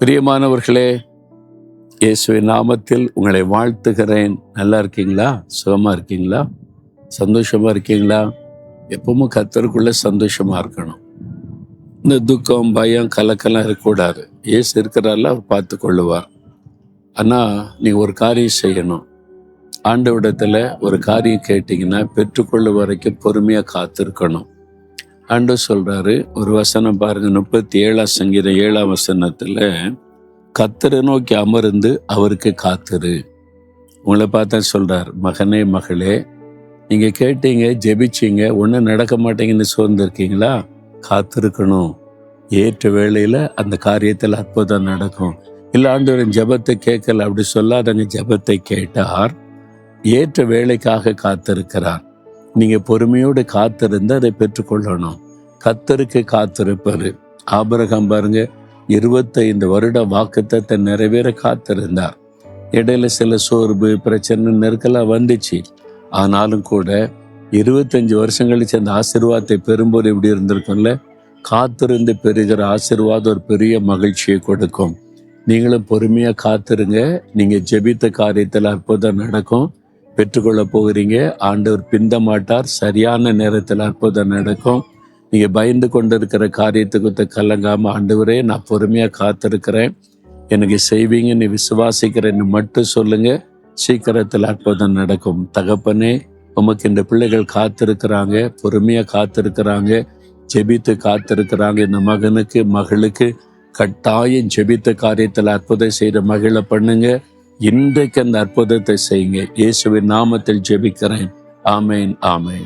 பிரியமானவர்களே, இயேசுவின் நாமத்தில் உங்களை வாழ்த்துகிறேன். நல்லா இருக்கீங்களா? சுகமா இருக்கீங்களா? சந்தோஷமா இருக்கீங்களா? எப்பவும் கர்த்தருக்குள்ள சந்தோஷமா இருக்கணும். இந்த துக்கம், பயம், கலக்கெல்லாம் இருக்கக்கூடாது. இயேசு இருக்கிறாரில்ல, அவர் பார்த்து கொள்ளுவார். ஆனா நீங்க ஒரு காரியம் செய்யணும். ஆண்டவரிடத்துல ஒரு காரியம் கேட்டீங்கன்னா பெற்றுக்கொள்ளும் வரைக்கும் பொறுமையா காத்திருக்கணும். ஆண்டவர் சொல்றாரு, ஒரு வசனம் பாருங்க, 37 சங்கீதம் 7 வசனத்துல, கர்த்தரை நோக்கி அமர்ந்து அவருக்கு காத்திரு. உங்களை பார்த்தா சொல்றார், மகனே மகளே, நீங்க கேட்டீங்க, ஜெபிச்சீங்க, ஒன்றும் நடக்க மாட்டேங்கன்னு சோர்ந்திருக்கீங்களா? காத்திருக்கணும். ஏற்ற வேளையில அந்த காரியத்தில் அற்புதம் நடக்கும். இல்லை, ஆண்டவரின் ஜெபத்தை கேட்கல அப்படி சொல்லாதங்க. ஜெபத்தை கேட்டார், ஏற்ற வேலைக்காக காத்திருக்கிறார். நீங்க பொறுமையோடு காத்திருந்து அதை பெற்றுக்கொள்ளணும். கர்த்தருக்கு காத்திருப்பாரு. ஆபிரகாம் பாருங்க, 25 வருட வாக்குத்தத்தை நிறைவேற காத்திருந்தார். இடையில சில சோர்வு, பிரச்சனை, நெருக்கெல்லாம் வந்துச்சு. ஆனாலும் கூட 25 வருஷம் கழிச்சு அந்த ஆசீர்வாதத்தை பெறும்போது எப்படி இருந்திருக்கும்ல? காத்திருந்து பெறுகிற ஆசீர்வாதம் ஒரு பெரிய மகிழ்ச்சியை கொடுக்கும். நீங்களும் பொறுமையா காத்திருங்க. நீங்க ஜெபித்த காரியத்தில் அற்புதம் நடக்கும். பெற்றுக்கொள்ள போகிறீங்க. ஆண்டவர் பிந்த மாட்டார். சரியான நேரத்தில் அற்புதம் நடக்கும். நீங்க பயந்து கொண்டிருக்கிற காரியத்துக்கு கலங்காம, ஆண்டவரே நான் பொறுமையா காத்திருக்கிறேன், எனக்கு செய்வீங்கன்னு விசுவாசிக்கிறேன்னு மட்டும் சொல்லுங்க. சீக்கிரத்தில் அற்புதம் நடக்கும். தகப்பனே, உமக்கு இந்த பிள்ளைகள் காத்திருக்கிறாங்க, பொறுமையா காத்திருக்கிறாங்க, ஜெபித்து காத்திருக்கிறாங்க. இந்த மகனுக்கு மகளுக்கு கட்டாயம் ஜெபித்த காரியத்தில் அற்புதம் செய்த மகிழ பண்ணுங்க. இன்றைக்கு அந்த அற்புதத்தை செய்யுங்க. இயேசுவின் நாமத்தில் ஜெபிக்கிறேன். ஆமேன், ஆமேன்.